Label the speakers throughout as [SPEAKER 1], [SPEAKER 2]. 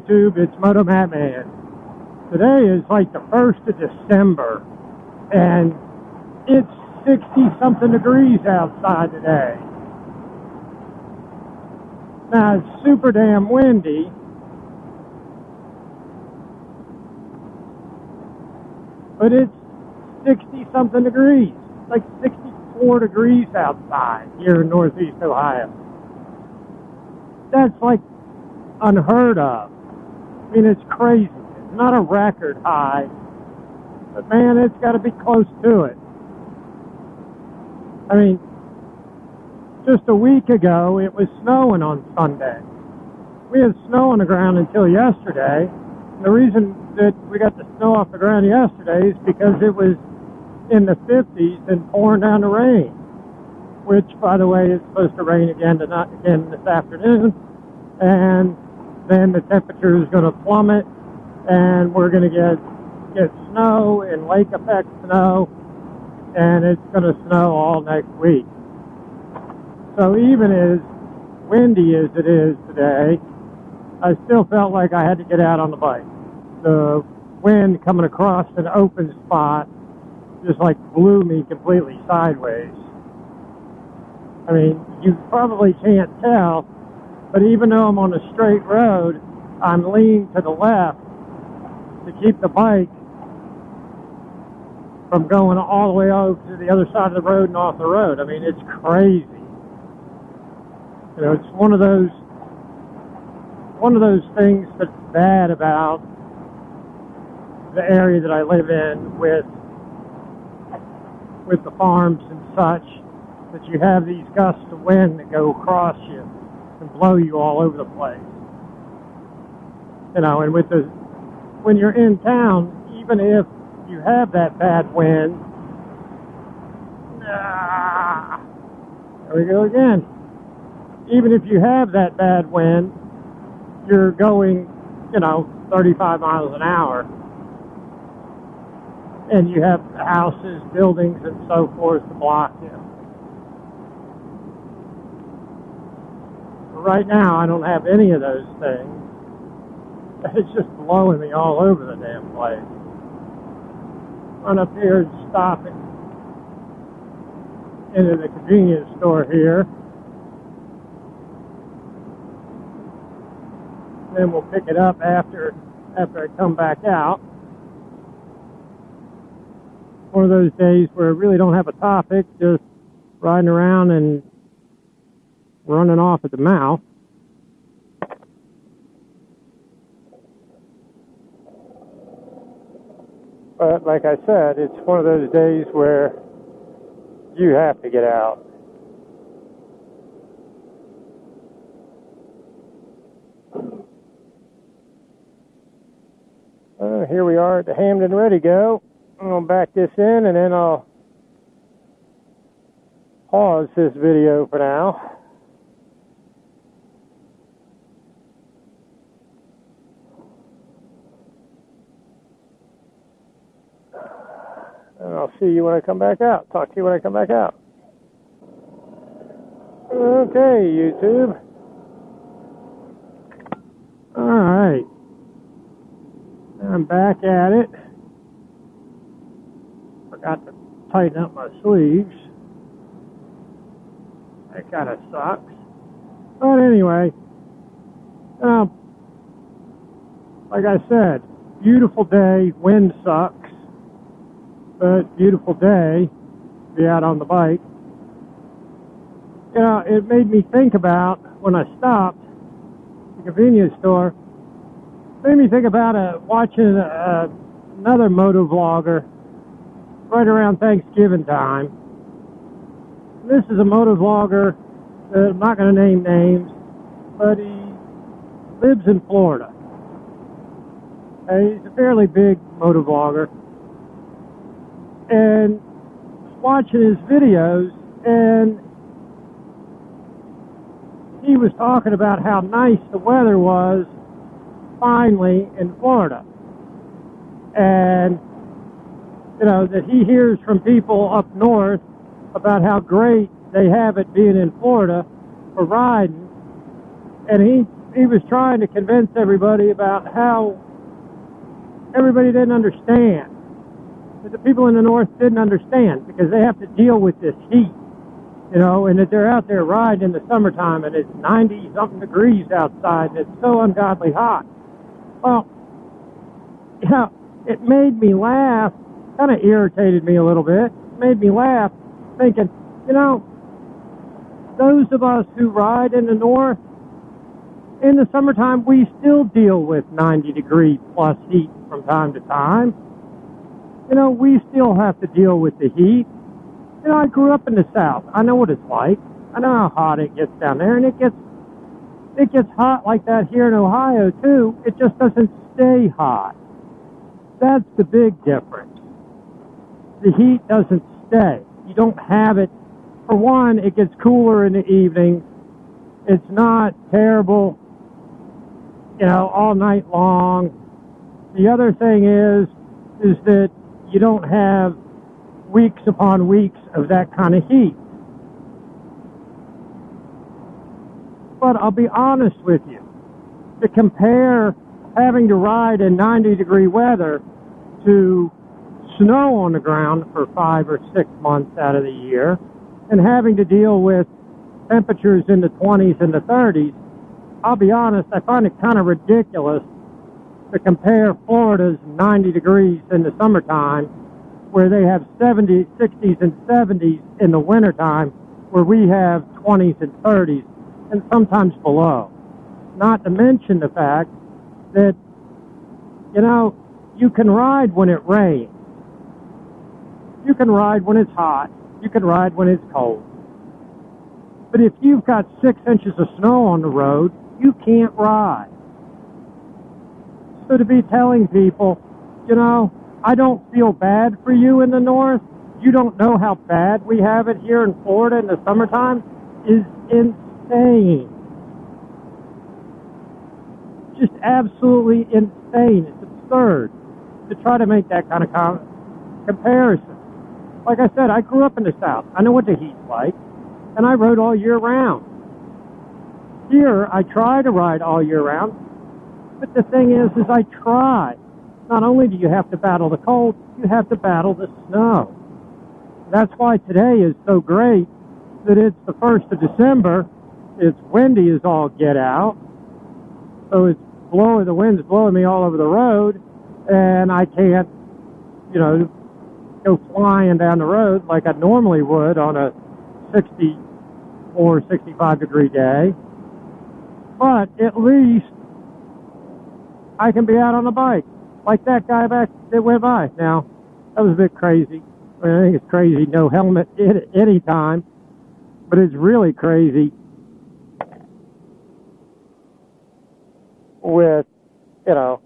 [SPEAKER 1] YouTube, it's motomattman. Today is like the 1st of December, and it's 60-something degrees outside today. Now, it's super damn windy, but it's 60-something degrees, like 64 degrees outside here in Northeast Ohio. That's like unheard of. I mean, it's crazy. It's not a record high, but man, it's got to be close to it. I mean, just a week ago, it was snowing on Sunday. We had snow on the ground until yesterday. And the reason that we got the snow off the ground yesterday is because it was in the 50s and pouring down the rain, which, by the way, is supposed to rain again this afternoon, and then the temperature is going to plummet, and we're going to get snow and lake effect snow, and it's going to snow all next week. So even as windy as it is today, I still felt like I had to get out on the bike. The wind coming across an open spot just like blew me completely sideways. I mean, you probably can't tell, but even though I'm on a straight road, I'm leaning to the left to keep the bike from going all the way over to the other side of the road and off the road. I mean, it's crazy. You know, it's one of those things that's bad about the area that I live in with the farms and such, that you have these gusts of wind that go across you and blow you all over the place. You know, and when you're in town, even if you have that bad wind, there we go again. Even if you have that bad wind, you're going, 35 miles an hour, and you have houses, buildings, and so forth to block you. Right now, I don't have any of those things. It's just blowing me all over the damn place. Run up here and stop it into the convenience store here. Then we'll pick it up after I come back out. One of those days where I really don't have a topic, just riding around and running off at the mouth. But like I said, it's one of those days where you have to get out. Here we are at the Hamden Ready Go. I'm going to back this in, and then I'll pause this video for now. And I'll see you when I come back out. Talk to you when I come back out. Okay, YouTube. Alright. I'm back at it. Forgot to tighten up my sleeves. That kind of sucks. But anyway, like I said, beautiful day. Wind sucks, but beautiful day to be out on the bike. It made me think about, when I stopped at the convenience store, made me think about watching another motovlogger right around Thanksgiving time. And this is a motovlogger that I'm not going to name names, but he lives in Florida. He's a fairly big motovlogger. And watching his videos, and he was talking about how nice the weather was finally in Florida, and that he hears from people up north about how great they have it being in Florida for riding, and he was trying to convince everybody about how everybody didn't understand. That the people in the north didn't understand because they have to deal with this heat, you know, and that they're out there riding in the summertime and it's 90-something degrees outside and it's so ungodly hot. Well, you know, it made me laugh, kind of irritated me a little bit, made me laugh, thinking, you know, those of us who ride in the north, in the summertime, we still deal with 90-degree plus heat from time to time. You know, we still have to deal with the heat. You know, I grew up in the South. I know what it's like. I know how hot it gets down there, and it gets hot like that here in Ohio, too. It just doesn't stay hot. That's the big difference. The heat doesn't stay. You don't have it. For one, it gets cooler in the evening. It's not terrible, you know, all night long. The other thing is that you don't have weeks upon weeks of that kind of heat. But I'll be honest with you, to compare having to ride in 90-degree weather to snow on the ground for 5 or 6 months out of the year and having to deal with temperatures in the 20s and the 30s, I'll be honest, I find it kind of ridiculous to compare Florida's 90 degrees in the summertime, where they have 70s, 60s, and 70s in the wintertime, where we have 20s and 30s, and sometimes below. Not to mention the fact that, you know, you can ride when it rains. You can ride when it's hot. You can ride when it's cold. But if you've got 6 inches of snow on the road, you can't ride. So to be telling people, you know, I don't feel bad for you in the north, you don't know how bad we have it here in Florida in the summertime, is insane. Just absolutely insane. It's absurd to try to make that kind of comparison. Like I said, I grew up in the South. I know what the heat's like, and I rode all year round. Here, I try to ride all year round, but the thing is I try. Not only do you have to battle the cold, you have to battle the snow. That's why today is so great that it's the 1st of December. It's windy as all get out. So it's blowing, the wind's blowing me all over the road, and I can't, you know, go flying down the road like I normally would on a 64, 65 degree day. But at least I can be out on a bike, like that guy back that went by. Now, that was a bit crazy. I mean, I think it's crazy, no helmet at any time, but it's really crazy with, you know,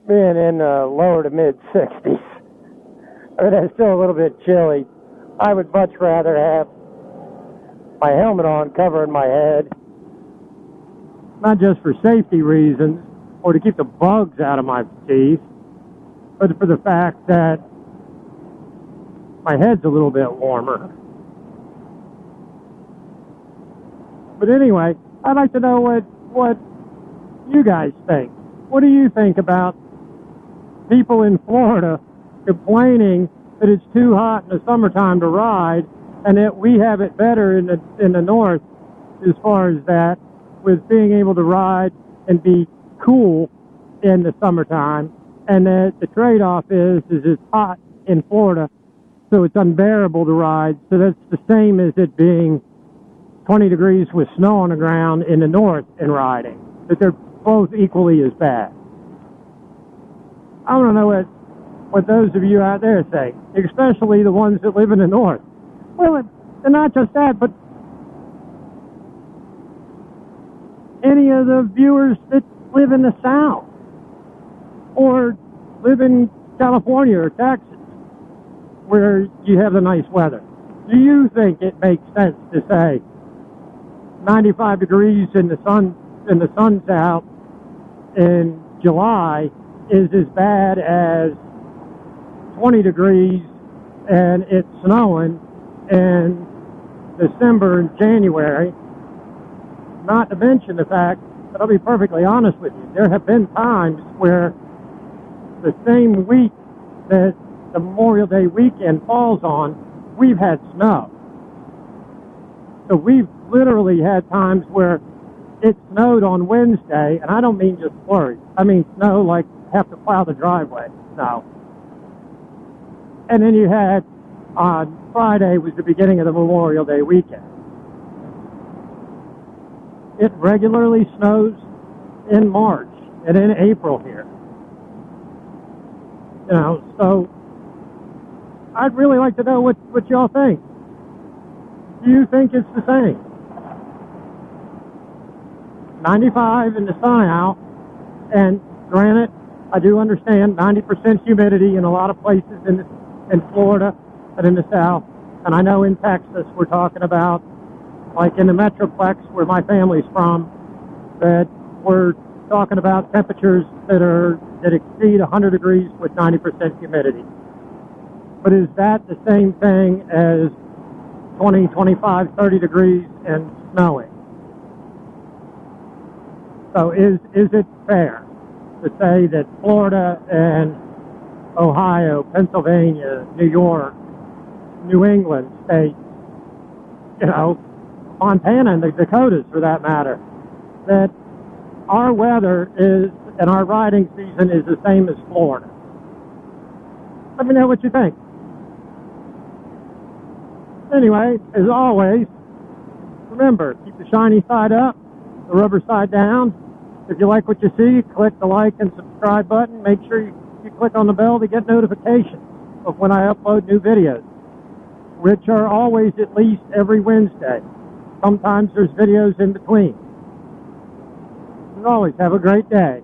[SPEAKER 1] being in lower to mid 60s. I mean, it's still a little bit chilly. I would much rather have my helmet on covering my head, not just for safety reasons or to keep the bugs out of my teeth, but for the fact that my head's a little bit warmer. But anyway, I'd like to know what you guys think. What do you think about people in Florida complaining that it's too hot in the summertime to ride, and that we have it better in the north as far as that, with being able to ride and be cool in the summertime, and that the trade-off is it's hot in Florida, so it's unbearable to ride. So that's the same as it being 20 degrees with snow on the ground in the north and riding, that they're both equally as bad. I want to know what those of you out there think, especially the ones that live in the north. Well, and not just that, but any of the viewers that live in the South or live in California or Texas, where you have the nice weather. Do you think it makes sense to say 95 degrees in the sun's out in July is as bad as 20 degrees and it's snowing in December and January, Not to mention the fact that, I'll be perfectly honest with you, there have been times where the same week that the Memorial Day weekend falls on, we've had snow. So we've literally had times where it snowed on Wednesday, and I don't mean just flurries. I mean snow like have to plow the driveway snow. And then you had on Friday was the beginning of the Memorial Day weekend. It regularly snows in March and in April here. You know, so I'd really like to know what y'all think. Do you think it's the same? 95 and the sun out, and granted, I do understand 90% humidity in a lot of places in Florida and in the South, and I know in Texas we're talking about, like in the Metroplex where my family's from, that we're talking about temperatures that exceed 100 degrees with 90% humidity. But is that the same thing as 20, 25, 30 degrees and snowing? So is it fair to say that Florida and Ohio, Pennsylvania, New York, New England states, you know, Montana and the Dakotas for that matter, that our weather is, and our riding season is the same as Florida? Let me know what you think. Anyway, as always, remember, keep the shiny side up, the rubber side down. If you like what you see, click the like and subscribe button. Make sure you click on the bell to get notifications of when I upload new videos, which are always at least every Wednesday. Sometimes there's videos in between. As always, have a great day.